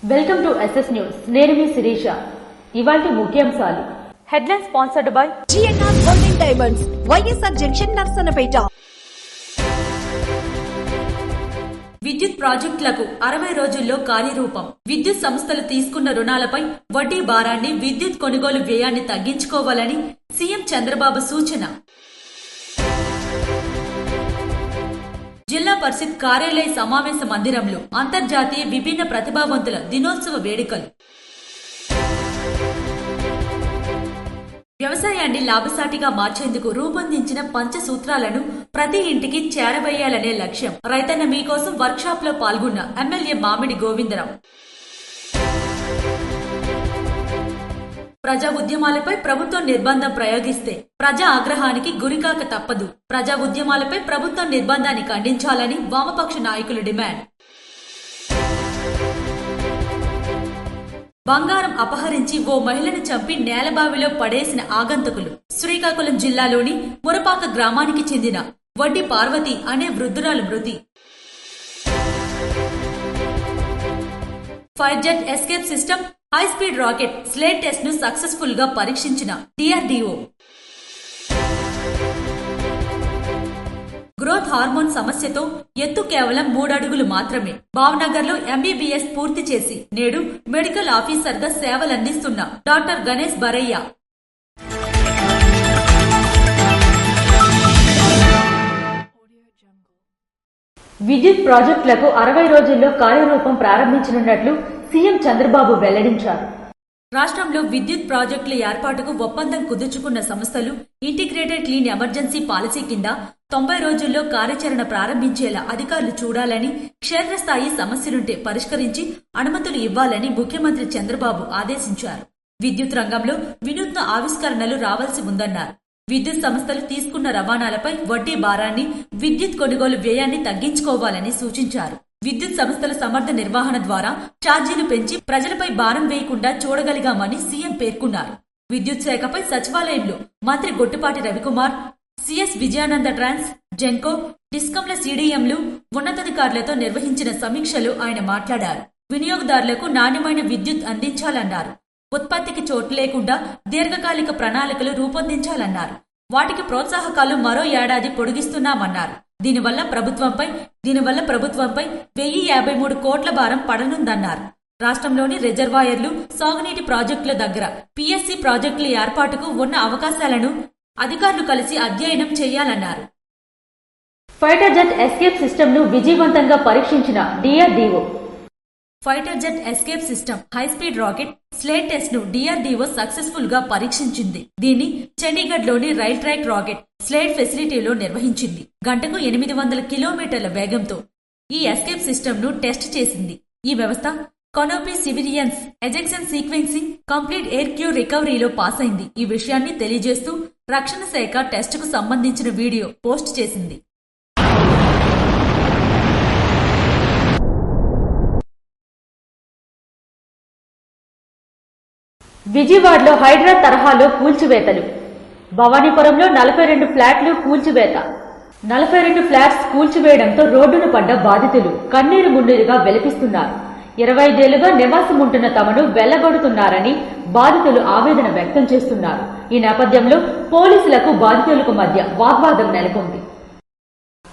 Welcome to SS news. నేను మీ శిరీష. ఇవాల్టి ముఖ్యాంశాలు. Headline sponsored by GNR golden diamonds, YSR junction, Narasannapeta. విద్యుత్ ప్రాజెక్టులకు 60 రోజుల్లో కార్యరూపం. విద్యుత్ సంస్థలు తీసుకున్న రుణాలపై వడ్డీ భారాన్ని, విద్యుత్ కొనుగోలు వ్యయాన్ని తగ్గించుకోవాలని సీఎం చంద్రబాబు సూచన. జిల్లా పరిషత్ కార్యాలయ సమావేశ మందిరంలో అంతర్జాతీయ విభిన్న ప్రతిభావంతుల దినోత్సవ వేడుకలు. వ్యవసాయాన్ని లాభసాటిగా మార్చేందుకు రూపొందించిన పంచసూత్రాలను ప్రతి ఇంటికి చేరవేయాలనే లక్ష్యం. రైతన్న మీకోసం వర్క్షాప్ లో పాల్గొన్న ఎమ్మెల్యే మామిడి గోవిందరావు. ప్రజా ఉద్యమాలపై ప్రభుత్వం నిర్బంధం ప్రయోగిస్తే ప్రజా ఆగ్రహానికి గురికాక తప్పదు. ప్రజా ఉద్యమాలపై ప్రభుత్వం నిర్బంధాన్ని ఖండించాలని వామపక్ష నాయకులు డిమాండ్. బంగారం అపహరించి ఓ మహిళను చంపి నేలబావిలో పడేసిన ఆగంతకులు. శ్రీకాకుళం జిల్లాలోని మురపాక గ్రామానికి చెందిన వడ్డి పార్వతి అనే వృద్ధురాలు మృతి. Fire jet escape system high speed rocket slate test ను సక్సెస్ఫుల్ గా పరీక్షించిన డిఆర్డీఓ. గ్రోత్ హార్మోన్ సమస్యతో ఎత్తు కేవలం 3 అడుగులు మాత్రమే. భావనగర్ లో ఎంబీబీఎస్ పూర్తి చేసి నేడు మెడికల్ ఆఫీసర్ గా సేవలందిస్తున్న డాక్టర్ గణేష్ బరయ్య. విద్యుత్ ప్రాజెక్టులకు 60 రోజుల్లో కార్యరూపం ప్రారంభించనున్నట్లు సీఎం చంద్రబాబు వెల్లడించారు. రాష్ట్రంలో విద్యుత్ ప్రాజెక్టుల ఏర్పాటుకు ఒప్పందం కుదుర్చుకున్న సంస్థలు ఇంటిగ్రేటెడ్ క్లీన్ ఎమర్జెన్సీ పాలసీ కింద 90 రోజుల్లో కార్యాచరణ ప్రారంభించేలా అధికారులు చూడాలని, క్షేత్రస్థాయి సమస్యలుంటే పరిష్కరించి అనుమతులు ఇవ్వాలని ముఖ్యమంత్రి చంద్రబాబు ఆదేశించారు. విద్యుత్ రంగంలో వినూత్న ఆవిష్కరణలు రావాల్సి ఉందన్నారు. విద్యుత్ సంస్థలు తీసుకున్న రవాణాలపై వడ్డీ భారాన్ని, విద్యుత్ కొనుగోలు వ్యయాన్ని తగ్గించుకోవాలని సూచించారు. విద్యుత్ సంస్థల సమర్థ నిర్వహణ ద్వారా ఛార్జీలు పెంచి ప్రజలపై భారం వేయకుండా చూడగలిగామని సీఎం పేర్కొన్నారు. విద్యుత్ శాఖపై సచివాలయంలో మంత్రి గొట్టిపాటి రవికుమార్, సిఎస్ విజయానంద ట్రాన్స్, జెన్కో, డిస్కంల సీడీఎంలు, ఉన్నతాధికారులతో నిర్వహించిన సమీక్షలో ఆయన మాట్లాడారు. వినియోగదారులకు నాణ్యమైన విద్యుత్ అందించాలన్నారు. ఉత్పత్తికి చోటు లేకుండా దీర్ఘకాలిక ప్రణాళికలు రూపొందించాలన్నారు. వాటికి ప్రోత్సాహకాలు మరో ఏడాది పొడిగిస్తున్నామన్నారు. దీనివల్ల ప్రభుత్వంపై 1053 కోట్ల భారం పడనుందన్నారు. రాష్ట్రంలోని రిజర్వాయర్లు, సాగునీటి ప్రాజెక్టుల దగ్గర పీఎస్సీ ప్రాజెక్టుల ఏర్పాటుకు ఉన్న అవకాశాలను అధికారులు కలిసి అధ్యయనం చేయాలన్నారు. ఫైటర్ జెట్ ఎస్కేప్ సిస్టమ్ ను విజయవంతంగా పరీక్షించిన DRDO. Fighter jet escape system high speed rocket slate test ను డిఆర్డీఓ సక్సెస్ఫుల్ గా పరీక్షించింది. దీన్ని చండీగఢ్ లోని రైల్ ట్రాక్ రాకెట్ స్లేట్ ఫెసిలిటీలో నిర్వహించింది. గంటకు 800 కిలోమీటర్ల వేగంతో ఈ ఎస్కేప్ సిస్టమ్ ను టెస్ట్ చేసింది. ఈ వ్యవస్థ canopy civilians ejection sequencing complete aircrew రికవరీలో పాస్ అయింది. ఈ విషయాన్ని తెలియజేస్తూ రక్షణ శాఖ టెస్ట్ కు సంబంధించిన వీడియో పోస్ట్ చేసింది. విజయవాడలో హైడ్రా తరహాలో కూల్చివేతలు. భవానీపురంలో 42 ఫ్లాట్లు కూల్చివేత. 42 ఫ్లాట్స్ కూల్చివేయడంతో రోడ్డును పడ్డ బాధితులు కన్నీరు మున్నీరుగా వెలిపిస్తున్నారు. 25 ఏళ్లుగా నివాసముంటున్న తమను వెళ్లగొడుతున్నారని బాధితులు ఆవేదన వ్యక్తం చేస్తున్నారు. ఈ నేపథ్యంలో పోలీసులకు బాధితులకు మధ్య వాగ్వాదం నెలకొంది.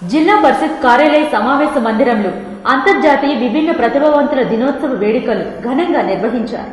జిల్లా పరిషత్ కార్యాలయ సమావేశ మందిరంలో అంతర్జాతీయ విభిన్న ప్రతిభావంతుల దినోత్సవ వేడుకలు ఘనంగా నిర్వహించారు.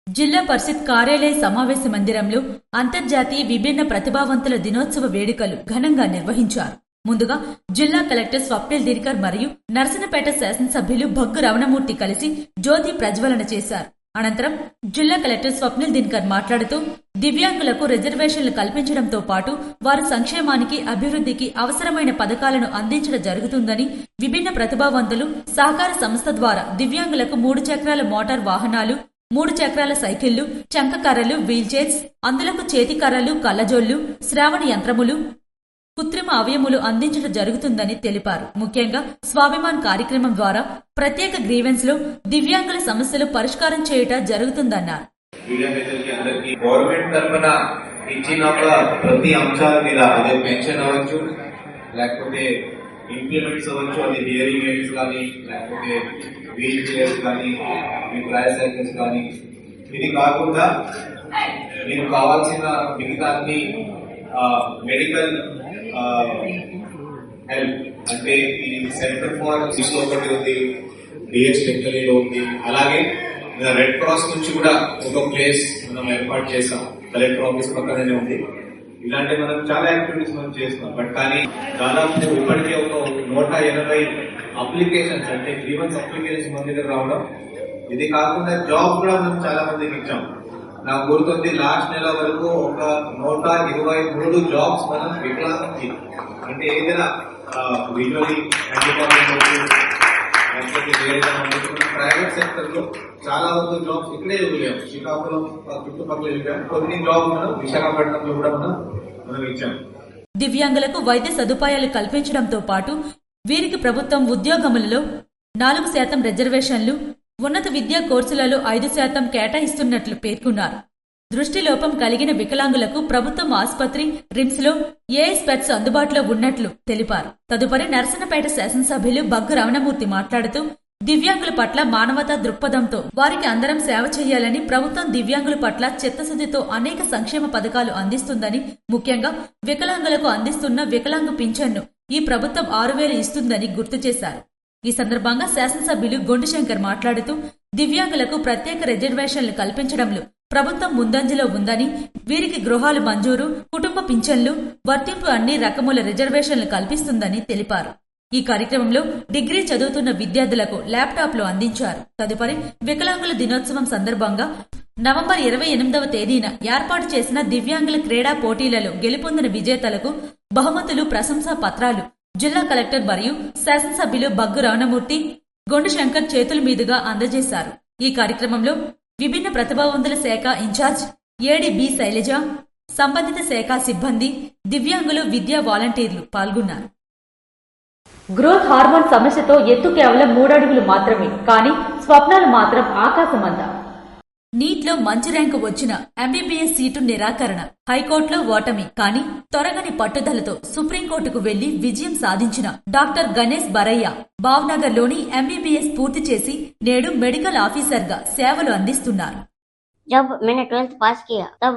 జిల్లా పరిషత్ కార్యాలయ సమావేశ మందిరంలో అంతర్జాతీయ విభిన్న ప్రతిభావంతుల దినోత్సవ వేడుకలు ఘనంగా నిర్వహించారు. ముందుగా జిల్లా కలెక్టర్ స్వప్నిల్ దినకర్ మరియు నర్సన్నపేట శాసనసభ్యులు భగ్గు రమణమూర్తి కలిసి జ్యోతి ప్రజ్వలన చేశారు. అనంతరం జిల్లా కలెక్టర్ స్వప్నిల్ దినకర్ మాట్లాడుతూ దివ్యాంగులకు రిజర్వేషన్లు కల్పించడంతో పాటు వారి సంక్షేమానికి, అభివృద్ధికి అవసరమైన పథకాలను అందించడం జరుగుతుందని, విభిన్న ప్రతిభావంతులు సహకార సంస్థ ద్వారా దివ్యాంగులకు 3 చక్రాల మోటార్ వాహనాలు, 3 చక్రాల సైకిళ్లు, చంకకర్రలు, వీల్ చైర్స్, అందులకు చేతికర్రలు, కళ్లజోళ్లు, శ్రావణ యంత్రములు, కృత్రిమ అవయములు అందించడం జరుగుతుందని తెలిపారు. ముఖ్యంగా స్వాభిమాన్ కార్యక్రమం ద్వారా ప్రత్యేక గ్రీవెన్స్ లో దివ్యాంగుల సమస్యలు పరిష్కారం చేయటం జరుగుతుందన్నారు. గవర్నమెంట్ తరఫున ఇచ్చిన ప్రతి అంశాల మీద అదే పెన్షన్ అవ్వచ్చు, లేకపోతే ఇంప్లిమెంట్స్ అవ్వచ్చు, అది హియరింగ్ ఎయిడ్స్ కానీ లేకపోతే వీల్ చైర్స్ కానీ ట్రైసైకిల్స్ కానీ. ఇది కాకుండా మీకు కావాల్సిన మిగతా అన్ని మెడికల్ హెల్ప్ అంటే ఈ సెంటర్ ఫర్ శిశు ఒకటి ఉంది, డిఎస్ టెక్నాలజీలో ఉంది. అలాగే రెడ్ క్రాస్ నుంచి కూడా ఒక ప్లేస్ మనం ఏర్పాటు చేసాం, కలెక్టర్ ఆఫీస్ పక్కనే ఉంది. ఇలాంటి మనం చాలా యాక్టివిటీస్ మనం చేస్తున్నాం. బట్ కానీ దాదాపు ఇప్పటికే ఒక 180 అప్లికేషన్స్ అంటే గ్రీవెన్స్ అప్లికేషన్స్ మన దగ్గర రావడం. ఇది కాకుండా జాబ్ కూడా మనం చాలా మందికి ఇచ్చాం. నాకు గుర్తుంది, లాస్ట్ నెల వరకు ఒక 123 జాబ్స్ మనం వికలాంగులకి అంటే ఏదైనా విజువలీ ప్రైవేట్ సెక్టర్ లో చాలా వరకు జాబ్స్ ఇక్కడే వెళ్ళాం. శ్రీకాకుళం చుట్టుపక్కల వెళ్ళాం. కొన్ని జాబ్ మనం విశాఖపట్నంలో కూడా మనం ఇచ్చాం. దివ్యాంగులకు వైద్య సదుపాయాలు కల్పించడంతో పాటు వీరికి ప్రభుత్వం ఉద్యోగములలో 4% రిజర్వేషన్లు, ఉన్నత విద్యా కోర్సులలో 5% కేటాయిస్తున్నట్లు పేర్కొన్నారు. దృష్టిలోపం కలిగిన వికలాంగులకు ప్రభుత్వం ఆసుపత్రి రిమ్స్ లో ఏఎస్ బెడ్స్ అందుబాటులో ఉన్నట్లు తెలిపారు. తదుపరి నరసన్నపేట శాసనసభ్యులు బగ్గు రమణమూర్తి మాట్లాడుతూ దివ్యాంగుల పట్ల మానవతా దృక్పథంతో వారికి అందరం సేవ చేయాలని, ప్రభుత్వం దివ్యాంగుల పట్ల చిత్తశుద్ధితో అనేక సంక్షేమ పథకాలు అందిస్తుందని, ముఖ్యంగా వికలాంగులకు అందిస్తున్న వికలాంగ పింఛన్ను ఈ ప్రభుత్వం 6,000 ఇస్తుందని గుర్తు చేశారు. ఈ సందర్భంగా శాసనసభ్యులు గొండిశంకర్ మాట్లాడుతూ దివ్యాంగులకు ప్రత్యేక రిజర్వేషన్లు కల్పించడంలో ప్రభుత్వం ముందంజలో ఉందని, వీరికి గృహాలు మంజూరు, కుటుంబ పింఛన్లు, వర్తింపు అన్ని రకముల రిజర్వేషన్లు కల్పిస్తుందని తెలిపారు. ఈ కార్యక్రమంలో డిగ్రీ చదువుతున్న విద్యార్థులకు ల్యాప్టాప్లు అందించారు. తదుపరి వికలాంగుల దినోత్సవం సందర్భంగా నవంబర్ 28వ తేదీన ఏర్పాటు చేసిన దివ్యాంగుల క్రీడా పోటీలలో గెలుపొందిన విజేతలకు బహుమతులు, ప్రశంసా పత్రాలు జిల్లా కలెక్టర్ మరియు శాసనసభ్యులు బగ్గు రమణమూర్తి, గొండుశంకర్ చేతుల మీదుగా అందజేశారు. ఈ కార్యక్రమంలో విభిన్న ప్రతిభావంతుల శాఖ ఇన్ఛార్జ్ ఏడీ బి శైలజ, సంబంధిత శాఖ సిబ్బంది, దివ్యాంగులు, విద్యా వాలంటీర్లు పాల్గొన్నారు. గ్రోత్ హార్మోన్ సమస్యతో ఎత్తు కేవలం 3 అడుగులు మాత్రమే, కానీ స్వప్నాలు మాత్రం ఆకాశమంతా. నీట్లో మంచి ర్యాంకు వచ్చిన ఎంబీబీఎస్ సీటు నిరాకరణ, హైకోర్టులో ఓటమి, కానీ తొరగని పట్టుదలతో సుప్రీంకోర్టుకు వెళ్లి విజయం సాధించిన డాక్టర్ గణేష్ బరయ్య భావ్నగర్లోని ఎంబీబీఎస్ పూర్తి చేసి నేడు మెడికల్ ఆఫీసర్గా సేవలు అందిస్తున్నారు. जब मैंने 12th पास किया तब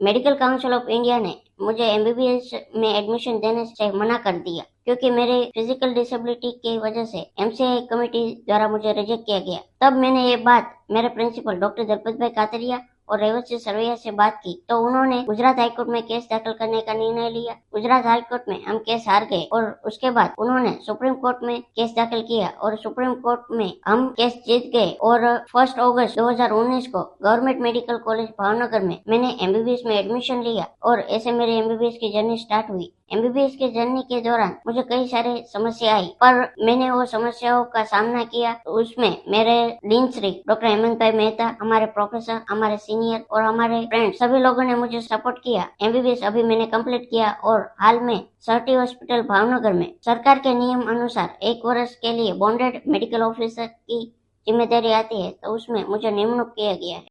मेडिकल काउंसिल ऑफ इंडिया ने मुझे एमबीबीएस में एडमिशन देने से मना कर दिया, क्योंकि मेरे फिजिकल डिसेबिलिटी की वजह से एमसीआई कमेटी द्वारा मुझे रिजेक्ट किया गया। तब मैंने ये बात मेरे प्रिंसिपल डॉक्टर दलपत भाई कातरिया और रेवती सरवैया से बात की, तो उन्होंने गुजरात हाईकोर्ट में केस दाखिल करने का निर्णय लिया। गुजरात हाईकोर्ट में हम केस हार गए और उसके बाद उन्होंने सुप्रीम कोर्ट में केस दाखिल किया और सुप्रीम कोर्ट में हम केस जीत गए और 1 अगस्त 2019 को गवर्नमेंट मेडिकल कॉलेज भावनगर में मैंने एमबीबीएस में एडमिशन लिया और ऐसे मेरी एमबीबीएस की जर्नी स्टार्ट हुई। एमबीबीएस की जर्नी के दौरान मुझे कई सारे समस्या आई, पर मैंने वो समस्याओं का सामना किया। उसमें मेरे डीन श्री डॉक्टर हेमंत भाई मेहता, हमारे प्रोफेसर, हमारे सीनियर और हमारे फ्रेंड सभी लोगों ने मुझे सपोर्ट किया। एमबीबीएस अभी मैंने कंप्लीट किया और हाल में सरटी हॉस्पिटल भावनगर में सरकार के नियम अनुसार 1 वर्ष के लिए बॉन्डेड मेडिकल ऑफिसर की जिम्मेदारी आती है, तो उसमें मुझे नियुक्त किया गया है।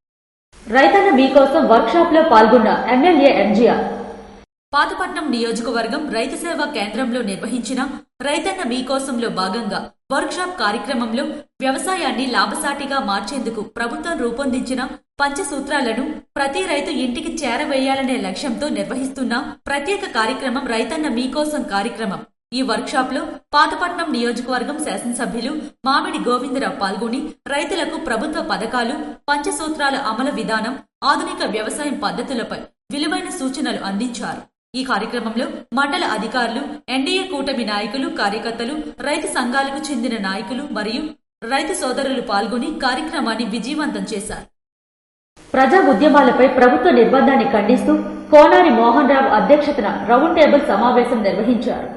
రైతన్న మీకోసం వర్క్షాప్ లో పాల్గొన్న ఎమ్మెల్యే ఎంజీఆర్. పాతపట్నం నియోజకవర్గం రైతు సేవా కేంద్రంలో నిర్వహించిన రైతన్న మీకోసంలో భాగంగా వర్క్షాప్ కార్యక్రమంలో వ్యవసాయాన్ని లాభసాటిగా మార్చేందుకు ప్రభుత్వం రూపొందించిన పంచసూత్రాలను ప్రతి రైతు ఇంటికి చేరవేయాలనే లక్ష్యంతో నిర్వహిస్తున్న ప్రత్యేక కార్యక్రమం రైతన్న మీకోసం కార్యక్రమం. ఈ వర్క్షాప్ లో పాతపట్నం నియోజకవర్గం శాసనసభ్యులు మామిడి గోవిందరావు పాల్గొని రైతులకు ప్రభుత్వ పథకాలు, పంచసూత్రాల అమలు విధానం, ఆధునిక వ్యవసాయం పద్ధతులపై విలువైన సూచనలు అందించారు. ఈ కార్యక్రమంలో మండల అధికారులు, ఎన్డీఏ కూటమి నాయకులు, కార్యకర్తలు, రైతు సంఘాలకు చెందిన నాయకులు మరియు రైతు సోదరులు పాల్గొని కార్యక్రమాన్ని విజయవంతం చేశారు. ప్రజా ఉద్యమాలపై ప్రభుత్వ నిర్బంధాన్ని ఖండిస్తూ కోనారి మోహన్ రావు అధ్యక్షతన రౌండ్ టేబుల్ సమావేశం నిర్వహించారు.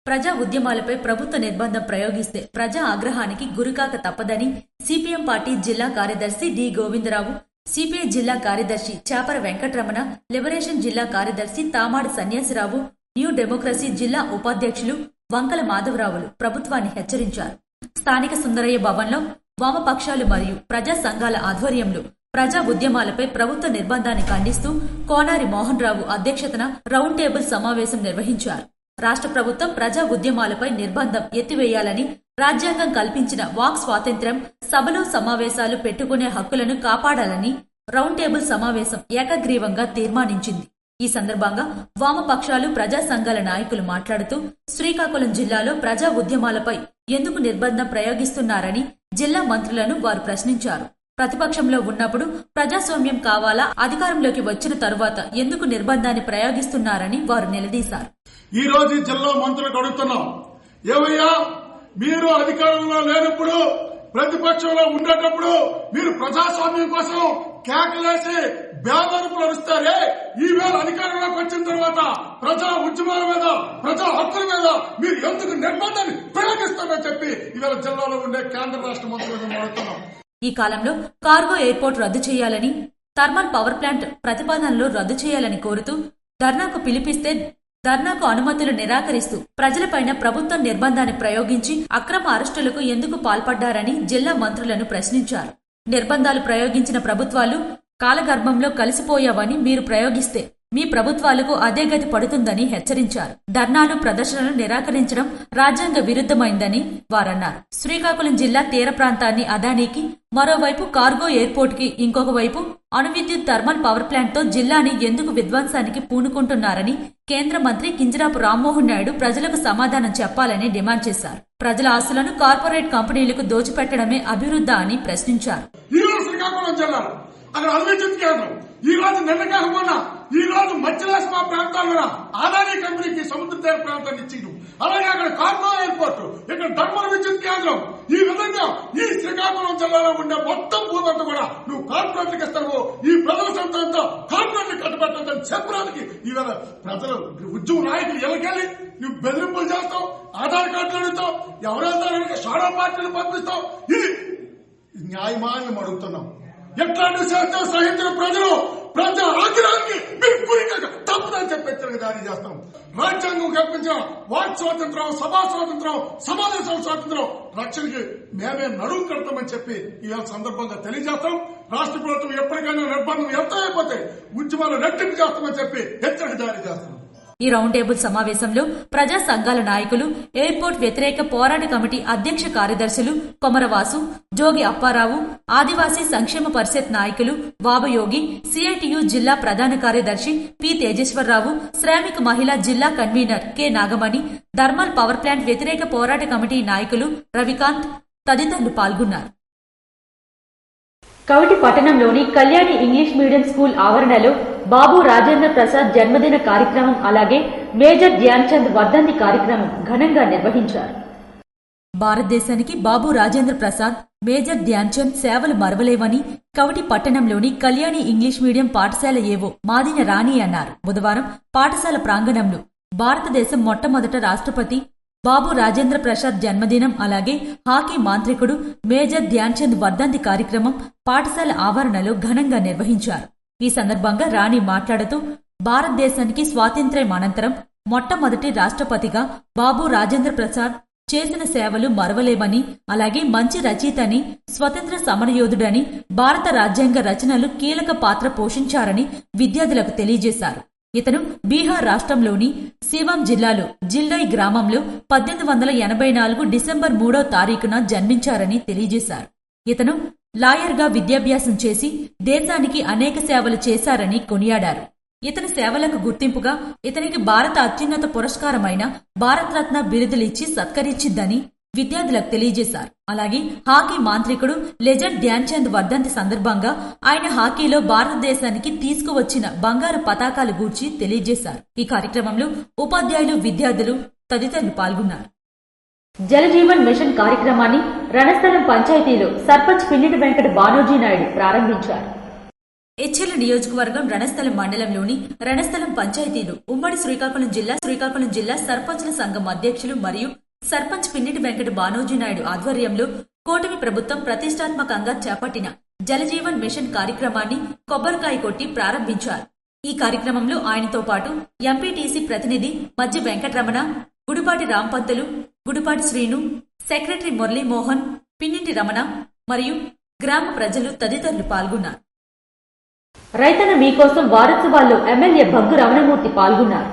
ప్రజా ఉద్యమాలపై ప్రభుత్వ నిర్బంధం ప్రయోగిస్తే ప్రజా ఆగ్రహానికి గురికాక తప్పదని సిపిఎం పార్టీ జిల్లా కార్యదర్శి డి గోవిందరావు, సిపిఐ జిల్లా కార్యదర్శి చాపర వెంకటరమణ, లిబరేషన్ జిల్లా కార్యదర్శి తామాడి సన్యాసిరావు, న్యూ డెమోక్రసీ జిల్లా ఉపాధ్యక్షులు వంకల మాధవరావులు ప్రభుత్వాన్ని హెచ్చరించారు. స్థానిక సుందరయ్య భవన్లో వామపక్షాలు మరియు ప్రజా సంఘాల ఆధ్వర్యంలో ప్రజా ఉద్యమాలపై ప్రభుత్వ నిర్బంధాన్ని ఖండిస్తూ కోనారి మోహన్ రావు అధ్యక్షతన రౌండ్ టేబుల్ సమావేశం నిర్వహించారు. రాష్ట్ర ప్రభుత్వం ప్రజా ఉద్యమాలపై నిర్బంధం ఎత్తివేయాలని, రాజ్యాంగం కల్పించిన వాక్ స్వాతంత్ర్యం, సభలు సమావేశాలు పెట్టుకునే హక్కులను కాపాడాలని రౌండ్ టేబుల్ సమావేశం ఏకగ్రీవంగా తీర్మానించింది. ఈ సందర్భంగా వామపక్షాలు, ప్రజా సంఘాల నాయకులు మాట్లాడుతూ శ్రీకాకుళం జిల్లాలో ప్రజా ఉద్యమాలపై ఎందుకు నిర్బంధం ప్రయోగిస్తున్నారని జిల్లా మంత్రులను వారు ప్రశ్నించారు. ప్రతిపక్షంలో ఉన్నప్పుడు ప్రజాస్వామ్యం కావాలా, అధికారంలోకి వచ్చిన తరువాత ఎందుకు నిర్బంధాన్ని ప్రయోగిస్తున్నారని వారు నిలదీశారు. ఈ రోజు జిల్లా మంత్రులకు అడుగుతున్నాం, ఏమయ్యా మీరు అధికారంలో లేనప్పుడు, ప్రతిపక్షంలో ఉండేటప్పుడు మీరు ప్రజాస్వామ్యం కోసం కేకలేసి బేదరుపులు అరుస్తారే, ఈవేళ అధికారంలోకి వచ్చిన తర్వాత ప్రజా ఉద్యమాల మీద, ప్రజా హక్కుల మీద మీరు ఎందుకు నిర్బంధాన్ని ప్రయోగిస్తారని చెప్పి ఈవేళ జిల్లాలో ఉండే కేంద్ర రాష్ట్ర మంత్రులను అడుగుతున్నాం. ఈ కాలంలో కార్గో ఎయిర్పోర్ట్ రద్దు చేయాలని, థర్మల్ పవర్ ప్లాంట్ ప్రతిపాదనలు రద్దు చేయాలని కోరుతూ ధర్నాకు పిలిపిస్తే ధర్నాకు అనుమతులు నిరాకరిస్తూ ప్రజలపైన ప్రభుత్వం నిర్బంధాన్ని ప్రయోగించి అక్రమ అరెస్టులకు ఎందుకు పాల్పడ్డారని జిల్లా మంత్రులను ప్రశ్నించారు. నిర్బంధాలు ప్రయోగించిన ప్రభుత్వాలు కాలగర్భంలో కలిసిపోయావని మీరు ప్రయోగిస్తే మీ ప్రభుత్వాలకు అదే గతి పడుతుందని హెచ్చరించారు. ధర్నాలు, ప్రదర్శనలు నిరాకరించడం రాజ్యాంగ విరుద్ధమైందని వారన్నారు. శ్రీకాకుళం జిల్లా తీర ప్రాంతాన్ని అదానీకి, మరోవైపు కార్గో ఎయిర్పోర్ట్ కి, ఇంకొక వైపు అణువిద్యుత్ థర్మల్ పవర్ ప్లాంట్ తో జిల్లాని ఎందుకు విధ్వంసానికి పూనుకుంటున్నారని కేంద్ర మంత్రి కింజరాపు రామ్మోహన్ నాయుడు ప్రజలకు సమాధానం చెప్పాలని డిమాండ్ చేశారు. ప్రజల ఆస్తులను కార్పొరేట్ కంపెనీలకు దోచిపెట్టడమే అభివృద్ధి అని ప్రశ్నించారు. అక్కడ అణువిద్యుత్ కేంద్రం ఈ రోజు నిన్న కాకుండా ఈ రోజు మధ్యరాష్ట్ర ప్రాంతాల్లో ఆదాని కంపెనీకి సముద్ర తీర ప్రాంతాన్ని ఇచ్చిండు. అలాగే అక్కడ కార్గో ఎయిర్పోర్ట్, ఇక్కడ ధర్మల్ విద్యుత్ కేంద్రం. ఈ విధంగా ఈ శ్రీకాకుళం జిల్లాలో ఉండే మొత్తం భూమంతా కూడా నువ్వు కార్పొరేట్లకు ఇస్తావు, ఈ ప్రజల సొంతంతో కార్పొరేట్లు కట్టుబెట్టని చెప్పడానికి ఈవేళ ప్రజలు ఉద్యమ నాయకులు ఎలాకెళ్ళి నువ్వు బెదిరింపులు చేస్తావు, ఆధార్ కార్డులు అడుగుతావు, ఎవరెళ్తారని షాడో పార్టీలు పంపిస్తావు. ఇది న్యాయమాన్ని అడుగుతున్నాం. ఎట్లాంటి చేస్తే సహించిన ప్రజలు ప్రజా ఆగ్రహానికి మీరు గురిగా తప్పదని చెప్పి హెచ్చరిక జారీ చేస్తాం. రాజ్యాంగం కల్పించిన వాక్ స్వాతంత్రం, సభా స్వాతంత్రం, సమావేశాల స్వాతంత్రం రక్షణకి మేమే నడుము కడతామని చెప్పి ఈ సందర్భంగా తెలియజేస్తాం. రాష్ట్ర ప్రభుత్వం ఎప్పటికైనా నిర్బంధం ఎంత అయిపోతే ఉద్యమాలు రెట్టింపు చేస్తామని చెప్పి హెచ్చరిక జారీ చేస్తాం. ఈ రౌండ్ టేబుల్ సమావేశంలో ప్రజా సంఘాల నాయకులు, ఎయిర్పోర్ట్ వ్యతిరేక పోరాట కమిటీ అధ్యక్ష కార్యదర్శులు కొమరవాసు, జోగి అప్పారావు, ఆదివాసీ సంక్షేమ పరిషత్ నాయకులు వాబయోగి, సిఐటియు జిల్లా ప్రధాన కార్యదర్శి పి తేజేశ్వరరావు, శ్రామిక మహిళా జిల్లా convener K Nagamani, thermal power plant వ్యతిరేక పోరాట కమిటీ నాయకులు రవికాంత్ తదితరులు పాల్గొన్నారు. కవటి పట్టణంలోని కళ్యాణి ఇంగ్లీష్ మీడియం స్కూల్ ఆవరణలో బాబు రాజేంద్ర ప్రసాద్ జన్మదిన కార్యక్రమం, అలాగే మేజర్ ధ్యాన్ చంద్ వర్ధంతి కార్యక్రమం ఘనంగా నిర్వహించారు. భారతదేశానికి బాబు రాజేంద్ర ప్రసాద్, మేజర్ ధ్యాన్ చంద్ సేవలు మరవలేవని కవటి పట్టణంలోని కళ్యాణి ఇంగ్లీష్ మీడియం పాఠశాల ఏవో మాదిన రాణి అన్నారు. బుధవారం పాఠశాల ప్రాంగణంలో భారతదేశం మొట్టమొదట రాష్ట్రపతి బాబు రాజేంద్ర ప్రసాద్ జన్మదినం, అలాగే హాకీ మాంత్రికుడు మేజర్ ధ్యాన్ చంద్ వర్ధంతి కార్యక్రమం పాఠశాల ఆవరణలో ఘనంగా నిర్వహించారు. ఈ సందర్భంగా రాణి మాట్లాడుతూ భారతదేశానికి స్వాతంత్ర్యం అనంతరం మొట్టమొదటి రాష్ట్రపతిగా బాబు రాజేంద్ర ప్రసాద్ చేసిన సేవలు మరవలేవని, అలాగే మంచి రచయితని, స్వతంత్ర సమరయోధుడని, భారత రాజ్యాంగ రచనలు కీలక పాత్ర పోషించారని విద్యార్థులకు తెలియజేశారు. ఇతను బీహార్ రాష్ట్రంలోని సివాం జిల్లాలో జిల్లై గ్రామంలో 1884 డిసెంబర్ 3వ తారీఖున జన్మించారని తెలియజేశారు. ఇతను లాయర్గా విద్యాభ్యాసం చేసి దేశానికి అనేక సేవలు చేశారని కొనియాడారు. ఇతని సేవలకు గుర్తింపుగా ఇతనికి భారత అత్యున్నత పురస్కారమైన భారతరత్న బిరుదులిచ్చి సత్కరించిందని విద్యార్థులకు తెలియజేశారు. అలాగే హాకీ మాంత్రికుడు లెజెండ్ ధ్యాన్ చంద్ వర్ధంతి సందర్భంగా ఆయన హాకీలో భారతదేశానికి తీసుకువచ్చిన బంగారు పతాకాలు గూర్చి తెలియజేశారు. ఈ కార్యక్రమంలో ఉపాధ్యాయులు, విద్యార్థులు తదితరులు పాల్గొన్నారు. జలజీవన్ మిషన్ కార్యక్రమాన్ని రణస్థలం పంచాయతీలో సర్పంచ్ పిన్నిటి వెంకట బానోజీ నాయుడు ప్రారంభించారు. ఎచ్చెర్ల నియోజకవర్గం రణస్థలం మండలంలోని రణస్థలం పంచాయతీలో ఉమ్మడి శ్రీకాకుళం జిల్లా సర్పంచుల సంఘం అధ్యక్షులు మరియు సర్పంచ్ పిన్నిటి వెంకట బానోజీ నాయుడు ఆధ్వర్యంలో కూటమి ప్రభుత్వం ప్రతిష్టాత్మకంగా చేపట్టిన జలజీవన్ మిషన్ కార్యక్రమాన్ని కొబ్బరికాయ కొట్టి ప్రారంభించారు. ఈ కార్యక్రమంలో ఆయనతో పాటు ఎంపీటీసీ ప్రతినిధి మజ్జి వెంకటరమణ, గుడిపాటి రాంపంతులు, గుడిపాటి శ్రీను, సెక్రటరీ మురళీమోహన్, పిన్నిటి రమణ మరియు గ్రామ ప్రజలు తదితరులు పాల్గొన్నారు. రైతన్న మీకోసం వారోత్సవాల్లో ఎమ్మెల్యే భగ్గు రమణమూర్తి పాల్గొన్నారు.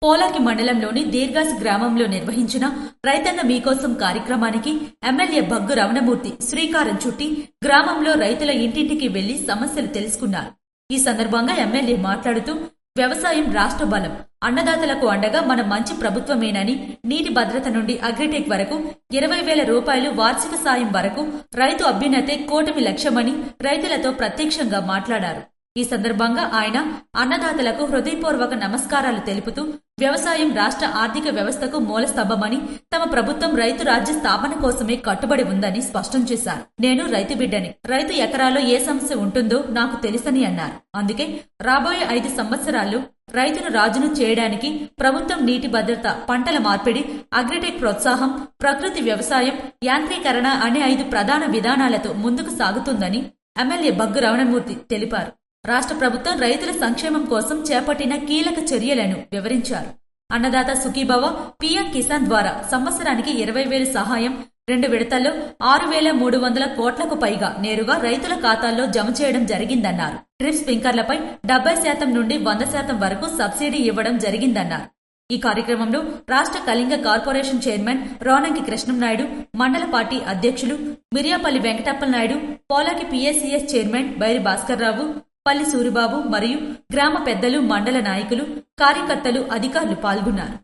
పోలాకి మండలంలోని దీర్ఘాస్ గ్రామంలో నిర్వహించిన రైతన్న మీకోసం కార్యక్రమానికి ఎమ్మెల్యే బగ్గు రమణమూర్తి శ్రీకారం చుట్టి గ్రామంలో రైతుల ఇంటింటికి వెళ్లి సమస్యలు తెలుసుకున్నారు. ఈ సందర్భంగా ఎమ్మెల్యే మాట్లాడుతూ వ్యవసాయం రాష్ట్ర బలం, అన్నదాతలకు అండగా మన మంచి ప్రభుత్వమేనని, నీటి భద్రత నుండి అగ్రిటెక్ వరకు 20,000 రూపాయలు వార్షిక సాయం వరకు రైతు అభ్యున్నతే కూటమి లక్ష్యమని రైతులతో ప్రత్యక్షంగా మాట్లాడారు. ఈ సందర్భంగా ఆయన అన్నదాతలకు హృదయపూర్వక నమస్కారాలు తెలుపుతూ వ్యవసాయం రాష్ట్ర ఆర్థిక వ్యవస్థకు మూలస్తంభమని, తమ ప్రభుత్వం రైతు రాజ్య స్థాపన కోసమే కట్టుబడి ఉందని స్పష్టం చేశారు. నేను రైతు బిడ్డని, రైతు ఎకరాలో ఏ సమస్య ఉంటుందో నాకు తెలుసని అన్నారు. అందుకే రాబోయే 5 సంవత్సరాల్లో రైతును రాజును చేయడానికి ప్రభుత్వం నీటి భద్రత, పంటల మార్పిడి, అగ్రిటెక్ ప్రోత్సాహం, ప్రకృతి వ్యవసాయం, యాంత్రీకరణ అనే 5 ప్రధాన విధానాలతో ముందుకు సాగుతుందని ఎమ్మెల్యే బగ్గు రమణమూర్తి తెలిపారు. రాష్ట్ర ప్రభుత్వం రైతుల సంక్షేమం కోసం చేపట్టిన కీలక చర్యలను వివరించారు. అన్నదాత సుఖీభవ, పీఎం కిసాన్ ద్వారా సంవత్సరానికి 20,000 సహాయం, 2 విడతల్లో 6,300 కోట్లకు పైగా నేరుగా రైతుల ఖాతాల్లో జమ చేయడం జరిగిందన్నారు. డ్రిప్ స్ప్రింకర్లపై 70% నుండి 100% వరకు సబ్సిడీ ఇవ్వడం జరిగిందన్నారు. ఈ కార్యక్రమంలో రాష్ట్ర కళింగ కార్పొరేషన్ చైర్మన్ రోనంకి కృష్ణంనాయుడు, మండల పార్టీ అధ్యక్షులు మిరియాపల్లి వెంకటప్పలనాయుడు, పోలాకి పీఎస్సీఎస్ చైర్మన్ బైరి భాస్కర్రావు, పల్లి సూరిబాబు మరియు గ్రామ పెద్దలు, మండల నాయకులు, కార్యకర్తలు, అధికారులు పాల్గొన్నారు.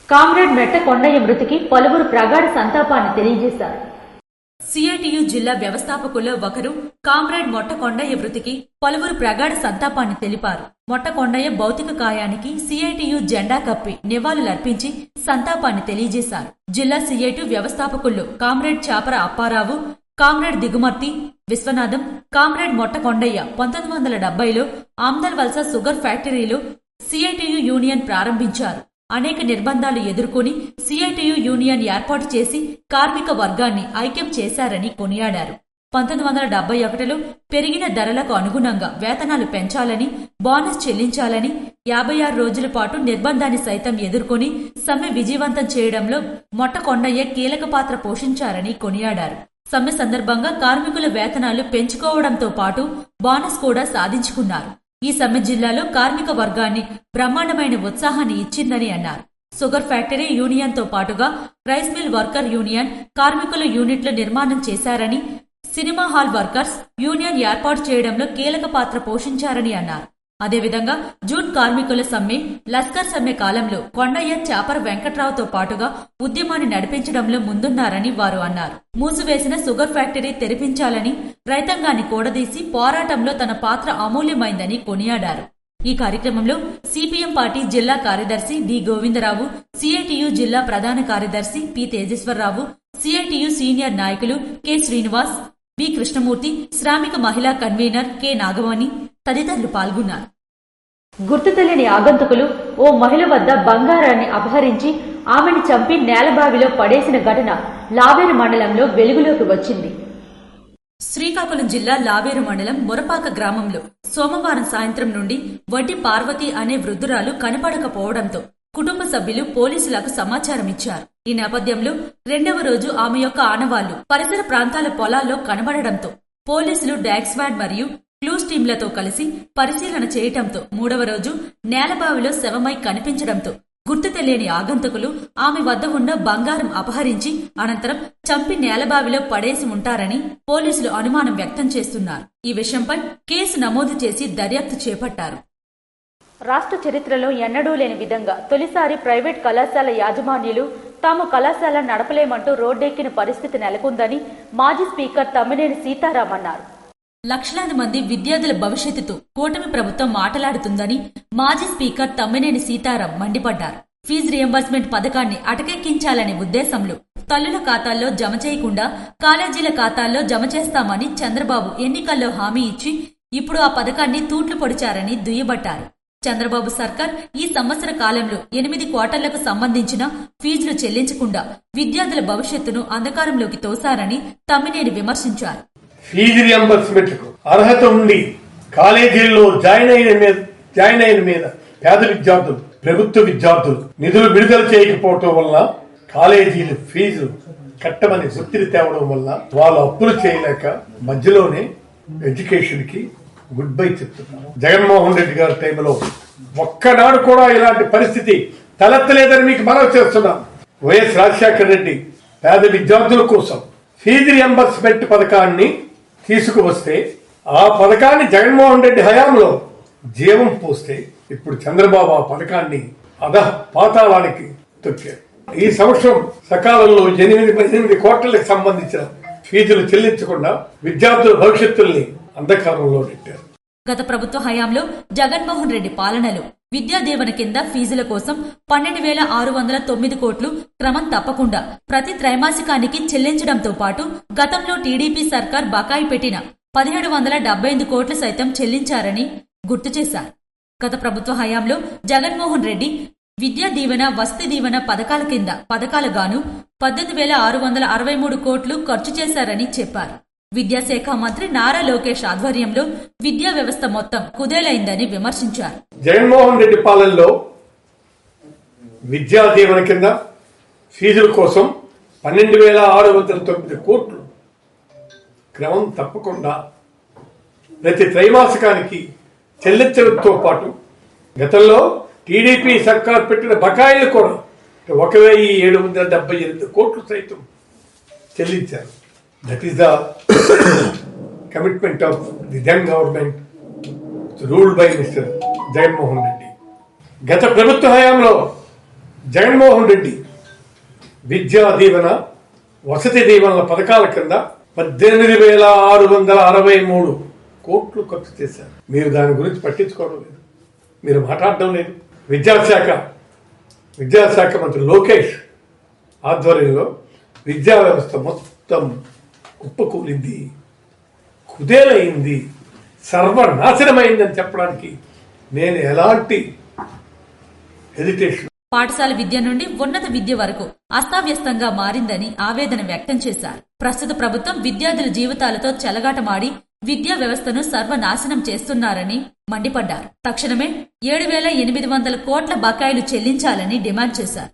కామ్రేడ్ మెట్ట కొండయ్య మృతికి పలువురు ప్రగాఢ సంతాపాన్ని తెలియజేశారు. సిఐటియు జిల్లా వ్యవస్థాపకుల్లో ఒకరు కామ్రేడ్ మొట్ట కొండయ్య మృతికి పలువురు ప్రగాఢ సంతాపాన్ని తెలిపారు. మొట్ట కొండయ్య భౌతిక కాయానికి సిఐటియు జెండా కప్పి నివాళులర్పించి సంతాపాన్ని తెలియజేశారు. జిల్లా సిఐటియు వ్యవస్థాపకుల్లో comrade Chapara Apparao, comrade Digumarthi Viswanatham, comrade Motta Kondaiah 1970లో ఆమ్దల్ వలస షుగర్ ఫ్యాక్టరీలో సిఐటియు యూనియన్ ప్రారంభించారు. అనేక నిర్బంధాలు ఎదుర్కొని సిఐటియు యూనియన్ ఏర్పాటు చేసి కార్మిక వర్గాన్ని ఐక్యం చేశారని కొనియాడారు. 1971లో పెరిగిన ధరలకు అనుగుణంగా వేతనాలు పెంచాలని, బోనస్ చెల్లించాలని 56 రోజుల పాటు నిర్బంధాన్ని సైతం ఎదుర్కొని సమ్మె విజయవంతం చేయడంలో మొట్ట కొండయ్య కీలక పాత్ర పోషించారని కొనియాడారు. సమ్మె సందర్భంగా కార్మికుల వేతనాలు పెంచుకోవడంతో పాటు బోనస్ కూడా సాధించుకున్నారు. ఈ సమ్మె జిల్లాలో కార్మిక వర్గాన్ని బ్రహ్మాండమైన ఉత్సాహాన్ని ఇచ్చిందని అన్నారు. షుగర్ ఫ్యాక్టరీ యూనియన్తో పాటుగా రైస్ మిల్ వర్కర్ యూనియన్, కార్మికుల యూనిట్ల నిర్మాణం చేశారని, సినిమా హాల్ వర్కర్స్ యూనియన్ ఏర్పాటు చేయడంలో కీలక పాత్ర పోషించారని అన్నారు. అదేవిధంగా జూట్ కార్మికుల సమ్మె, లస్కర్ సమ్మె కాలంలో కొండయ్య, చాపర వెంకట్రావుతో పాటుగా ఉద్యమాన్ని నడిపించడంలో ముందున్నారని వారు అన్నారు. మూసివేసిన షుగర్ ఫ్యాక్టరీ తెరిపించాలని రైతాంగాన్ని కూడదీసి పోరాటంలో తన పాత్ర అమూల్యమైందని కొనియాడారు. ఈ కార్యక్రమంలో సిపిఎం పార్టీ జిల్లా కార్యదర్శి డి గోవిందరావు, సిఐటియు జిల్లా ప్రధాన కార్యదర్శి పి తేజేశ్వరరావు, సిఐటియు సీనియర్ నాయకులు కె శ్రీనివాస్, బి కృష్ణమూర్తి, శ్రామిక మహిళా కన్వీనర్ కె నాగవాణి తదితరులు పాల్గొన్నారు. గుర్తు తెలియని ఆగంతుకులు ఓ మహిళ వద్ద బంగారాన్ని అపహరించి ఆమెను చంపి నేలబావిలో పడేసిన ఘటన లావేరు మండలంలో వెలుగులోకి వచ్చింది. శ్రీకాకుళం జిల్లా లావేరు మండలం మురపాక గ్రామంలో సోమవారం సాయంత్రం నుండి వడ్డి పార్వతి అనే వృద్ధురాలు కనపడకపోవడంతో కుటుంబ సభ్యులు పోలీసులకు సమాచారం ఇచ్చారు. ఈ నేపథ్యంలో 2వ రోజు ఆమె యొక్క ఆనవాళ్లు పరిసర ప్రాంతాల పొలాల్లో కనబడడంతో పోలీసులు డాగ్స్వాడ్ మరియు క్లూస్ టీంలతో కలిసి పరిశీలన చేయటంతో 3వ రోజు నేలబావిలో శవమై కనిపించడంతో గుర్తు తెలియని ఆగంతకులు ఆమె వద్ద ఉన్న బంగారం అపహరించి అనంతరం చంపి నేలబావిలో పడేసి ఉంటారని పోలీసులు అనుమానం వ్యక్తం చేస్తున్నారు. ఈ విషయంపై కేసు నమోదు చేసి దర్యాప్తు చేపట్టారు. రాష్ట్ర చరిత్రలో ఎన్నడూ లేని విధంగా తొలిసారి ప్రైవేట్ కళాశాల యాజమాన్యులు తాము కళాశాల నడపలేమంటూ రోడ్డెక్కిన పరిస్థితి నెలకొందని మాజీ స్పీకర్ తమ్మినేని సీతారాం అన్నారు. లక్షలాది మంది విద్యార్థుల భవిష్యత్తుతో కూటమి ప్రభుత్వం మాటలాడుతుందని మాజీ స్పీకర్ తమ్మినేని సీతారాం మండిపడ్డారు. ఫీజు రియంబర్స్మెంట్ పథకాన్ని అటకెక్కించాలనే ఉద్దేశంలో తల్లుల ఖాతాల్లో జమ చేయకుండా కాలేజీల ఖాతాల్లో జమ చేస్తామని చంద్రబాబు ఎన్నికల్లో హామీ ఇచ్చి ఇప్పుడు ఆ పథకాన్ని తూట్లు పొడిచారని దుయ్యబట్టారు. చంద్రబాబు సర్కార్ ఈ సంవత్సర కాలంలో 8 క్వార్టర్లకు సంబంధించిన ఫీజులు చెల్లించకుండా విద్యార్థుల భవిష్యత్తును అంధకారంలోకి తోశారని తమ్మినేని విమర్శించారు. ఫీజు రియంబర్స్మెంట్ కు అర్హత ఉండి కాలేజీల్లో జాయిన్ అయిన మీద పేద విద్యార్థులు, ప్రభుత్వ విద్యార్థులు నిధులు విడుదల చేయకపోవటం వల్ల కాలేజీలు ఫీజు కట్టమని ఒత్తిడి తేవడం వల్ల వాళ్ళు అప్పులు చేయలేక మధ్యలోనే ఎడ్యుకేషన్ కి గుడ్ బై చెప్తున్నారు. జగన్మోహన్ రెడ్డి గారి టైంలో ఒక్కనాడు కూడా ఇలాంటి పరిస్థితి తలెత్తలేదని మీకు మనవి చేస్తున్నాం. వైఎస్ రాజశేఖర రెడ్డి పేద విద్యార్థుల కోసం ఫీజు రియంబర్స్మెంట్ పథకాన్ని తీసుకువస్తే ఆ పథకాన్ని జగన్మోహన్ రెడ్డి హయాంలో జీవం పోస్తే ఇప్పుడు చంద్రబాబు ఆ పథకాన్ని పాతాళానికి తొక్కారు. ఈ సంవత్సరం సకాలంలో 8 కోట్లకు సంబంధించిన ఫీజులు చెల్లించకుండా విద్యార్థుల భవిష్యత్తుల్ని అంధకారంలో నెట్టారు. గత ప్రభుత్వ హయాంలో జగన్మోహన్ రెడ్డి పాలనలో విద్యా దీవెన కింద ఫీజుల కోసం 12,609 కోట్లు క్రమం తప్పకుండా ప్రతి త్రైమాసికానికి చెల్లించడంతో పాటు గతంలో టీడీపీ సర్కార్ బకాయి పెట్టిన 1,775 కోట్లు సైతం చెల్లించారని గుర్తు చేశారు. గత ప్రభుత్వ హయాంలో జగన్మోహన్ రెడ్డి విద్యా దీవెన, వసతి దీవెన పథకాల కింద పథకాలుగాను 18,663 కోట్లు ఖర్చు చేశారని చెప్పారు. విద్యాశాఖ మంత్రి నారా లోకేష్ ఆధ్వర్యంలో విద్యా వ్యవస్థ మొత్తం కుదేలైందని విమర్శించారు. జగన్మోహన్ రెడ్డి పాలనలో విద్యా దీవెన కింద ఫీజుల కోసం 12,609 కోట్లు క్రమం తప్పకుండా ప్రతి త్రైమాసికానికి చెల్లించడంతో పాటు గతంలో టీడీపీ సర్కార్ పెట్టిన బకాయిలు కూడా 1,778 కోట్లు సైతం చెల్లించారు. That is the commitment of the then government ruled by mister Jaganmohan Reddy. గత ప్రభుత్వ హయాంలో జగన్మోహన్ రెడ్డి విద్యా దీవెన, వసతి దీవెనల పథకాల కింద 18,663 కోట్లు ఖర్చు చేశారు. మీరు దాని గురించి పట్టించుకోవడం లేదు, మీరు మాట్లాడడం లేదు. విద్యాశాఖ మంత్రి లోకేష్ ఆధ్వర్యంలో విద్యా వ్యవస్థ మొత్తం కుప్పకూలింది, కుదేలైంది, సర్వనాశనమైందని చెప్పడానికి నేను ఎలాంటి హెజిటేషన్. పాఠశాల విద్య నుండి ఉన్నత విద్య వరకు అస్తావ్యస్తంగా మారిందని ఆవేదన వ్యక్తం చేశారు. ప్రస్తుత ప్రభుత్వం విద్యార్థుల జీవితాలతో చెలగాటమాడి విద్యా వ్యవస్థను సర్వనాశనం చేస్తున్నారని మండిపడ్డారు. తక్షణమే 7,800 కోట్ల బకాయిలు చెల్లించాలని డిమాండ్ చేశారు.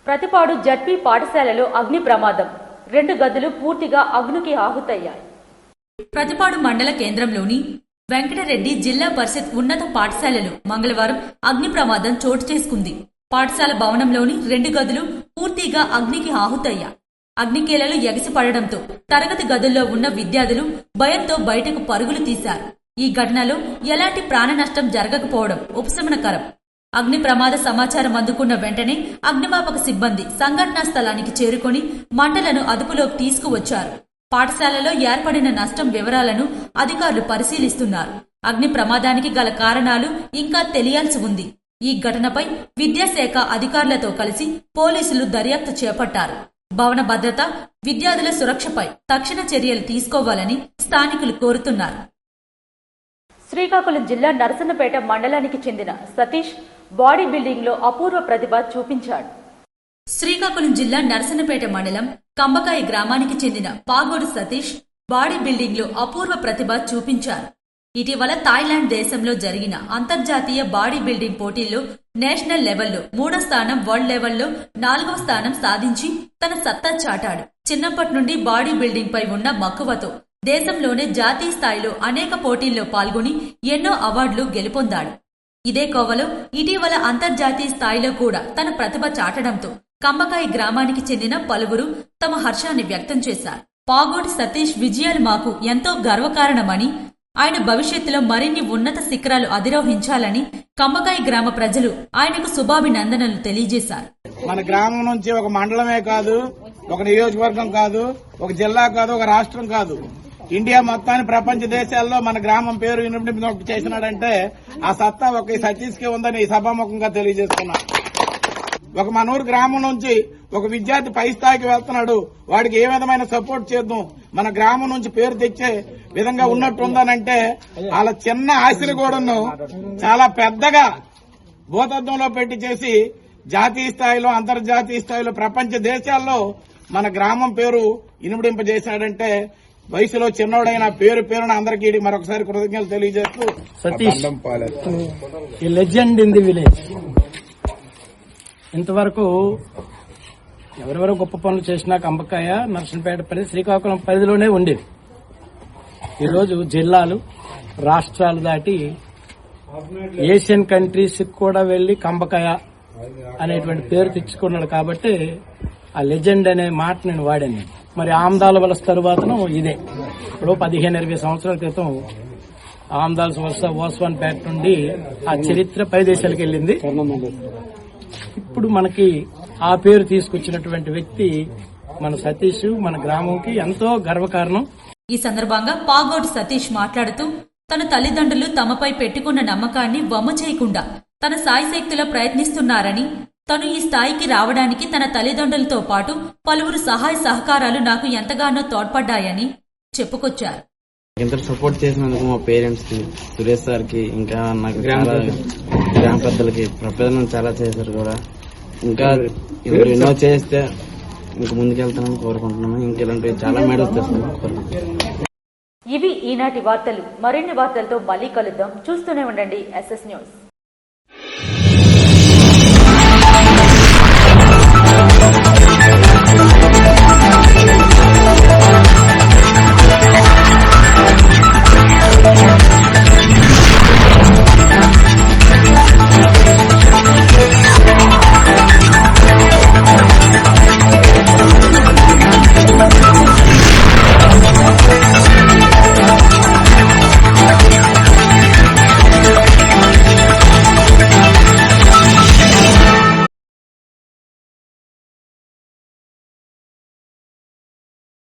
ప్రతిపాడు జడ్పీ పాఠశాలలో అగ్ని ప్రమాదం, 2 గదులు పూర్తిగా అగ్నికి ఆహుతయ్యాయి. ప్రతిపాడు మండల కేంద్రంలోని వెంకటరెడ్డి జిల్లా పరిషత్ ఉన్నత పాఠశాలలో మంగళవారం అగ్ని ప్రమాదం చోటు చేసుకుంది. పాఠశాల భవనంలోని 2 గదులు పూర్తిగా అగ్నికి ఆహుతయ్యాయి. అగ్నికీలలు ఎగసిపడడంతో తరగతి గదుల్లో ఉన్న విద్యార్థులు భయంతో బయటకు పరుగులు తీశారు. ఈ ఘటనలో ఎలాంటి ప్రాణ నష్టం జరగకపోవడం ఉపశమనకరం. అగ్ని ప్రమాద సమాచారం అందుకున్న వెంటనే అగ్నిమాపక సిబ్బంది సంఘటనా స్థలానికి చేరుకుని మంటలను అదుపులోకి తీసుకువచ్చారు. పాఠశాలలో ఏర్పడిన నష్టం వివరాలను అధికారులు పరిశీలిస్తున్నారు. అగ్ని ప్రమాదానికి గల కారణాలు ఇంకా తెలియాల్సి ఉంది. ఈ ఘటనపై విద్యాశాఖ అధికారులతో కలిసి పోలీసులు దర్యాప్తు చేపట్టారు. భవన భద్రత, విద్యార్థుల సురక్షపై తక్షణ చర్యలు తీసుకోవాలని స్థానికులు కోరుతున్నారు. శ్రీకాకుళం జిల్లా నరసన్నపేట మండలానికి చెందిన సతీష్ బాడీ బిల్డింగ్ లో అపూర్వ ప్రతిభ చూపించాడు. శ్రీకాకుళం జిల్లా నరసన్నపేట మండలం కంబకాయి గ్రామానికి చెందిన పాగోడు సతీష్ బాడీ బిల్డింగ్ లో అపూర్వ ప్రతిభ చూపించారు. ఇటీవల థాయిలాండ్ దేశంలో జరిగిన అంతర్జాతీయ బాడీ బిల్డింగ్ పోటీల్లో నేషనల్ లెవెల్లో 3వ స్థానం, వరల్డ్ లెవెల్లో 4వ స్థానం సాధించి తన సత్తా చాటాడు. చిన్నప్పటి నుండి బాడీ బిల్డింగ్ పై ఉన్న మక్కువతో దేశంలోనే జాతీయ స్థాయిలో అనేక పోటీల్లో పాల్గొని ఎన్నో అవార్డులు గెలుపొందాడు. ఇదే కోవలో ఇటీవల అంతర్జాతీయ స్థాయిలో కూడా తన ప్రతిభ చాటడంతో కంబకాయి గ్రామానికి చెందిన పలువురు తమ హర్షాన్ని వ్యక్తం చేశారు. పాగోడి సతీష్ విజయాలు మాకు ఎంతో గర్వకారణమని, ఆయన భవిష్యత్తులో మరిన్ని ఉన్నత శిఖరాలు అధిరోహించాలని కంబకాయి గ్రామ ప్రజలు ఆయనకు శుభాభినందనలు తెలియజేశారు. మన గ్రామం నుంచి ఒక మండలమే కాదు, ఒక నియోజకవర్గం కాదు, ఒక జిల్లా కాదు, ఒక రాష్ట్రం కాదు, ఇండియా మొత్తాన్ని ప్రపంచ దేశాల్లో మన గ్రామం పేరు వినిపింపు చేసినాడంటే ఆ సత్తా ఒక సతీష్ కి ఉందని సభాముఖంగా తెలియజేస్తున్నా. ఒక మనూరు గ్రామం నుంచి ఒక విద్యార్థి పై స్థాయికి వెళ్తున్నాడు, వాడికి ఏ విధమైన సపోర్ట్ చేద్దాం, మన గ్రామం నుంచి పేరు తెచ్చే విధంగా ఉన్నట్టుందనంటే వాళ్ళ చిన్న ఆశలు కూడాను చాలా పెద్దగా భూతత్వంలో పెట్టి చేసి జాతీయ స్థాయిలో, అంతర్జాతీయ స్థాయిలో, ప్రపంచ దేశాల్లో మన గ్రామం పేరు ఇనుమడింపజేశాడంటే వయసులో చిన్నోడైన పేరున అందరికీ మరొకసారి కృతజ్ఞతలు తెలియజేస్తూ సతీష్ ఈ లెజెండ్ ఇన్ ది విలేజ్. ఇంతవరకు ఎవరెవరో గొప్ప పనులు చేసినా కంబకాయ, నర్సంపేట పరిధి, శ్రీకాకుళం పరిధిలోనే ఉండేది. ఈరోజు జిల్లాలు, రాష్ట్రాలు దాటి ఏషియన్ కంట్రీస్ కూడా వెళ్లి కంబకాయ అనేటువంటి పేరు తెచ్చుకున్నాడు కాబట్టి ఆ లెజెండ్ అనే మాట నేను వాడాను. మరి ఆమ్దాల వలస తరువాతను ఇదే ఇప్పుడు 15-20 సంవత్సరాల క్రితం ఆమ్దాల వలస ఓస్వాన్ పేట నుండి ఆ చరిత్ర పై దేశాలకు వెళ్ళింది. ఇప్పుడు మనకి ఆ పేరు తీసుకొచ్చినటువంటి వ్యక్తి మన సతీష్ మన గ్రామంకి ఎంతో గర్వకారణం. ఈ సందర్భంగా పాగోడ్ సతీష్ మాట్లాడుతూ తన తల్లిదండ్రులు తమపై పెట్టుకున్న నమ్మకాన్ని వమ్ము చేయకుండా తన సాయశక్తులా ప్రయత్నిస్తున్నారని, తను ఈ స్థాయికి రావడానికి తన తల్లిదండ్రులతో పాటు పలువురు సహాయ సహకారాలు నాకు ఎంతగానో తోడ్పడ్డాయని చెప్పుకొచ్చారు. ఇంత సపోర్ట్ చేసినందుకు మా పేరెంట్స్ కి, సురేష్ సార్ కి, ఇంకా నాకు గ్రామ పెద్దలకి ప్రపంచం చాలా చేశారు కూడా. ఇంకా ఎన్నో చేస్తే ఇంకా ముందుకెళ్తానని కోరుకుంటున్నాను. ఇంకా ఇలాంటి చాలా మెడల్స్ తెస్తానని కోరుకుంటున్నాను. ఇవి ఈనాటి వార్తలు. మరిన్ని వార్తలతో మళ్ళీ కలుద్దాం. చూస్తూనే ఉండండి SS న్యూస్.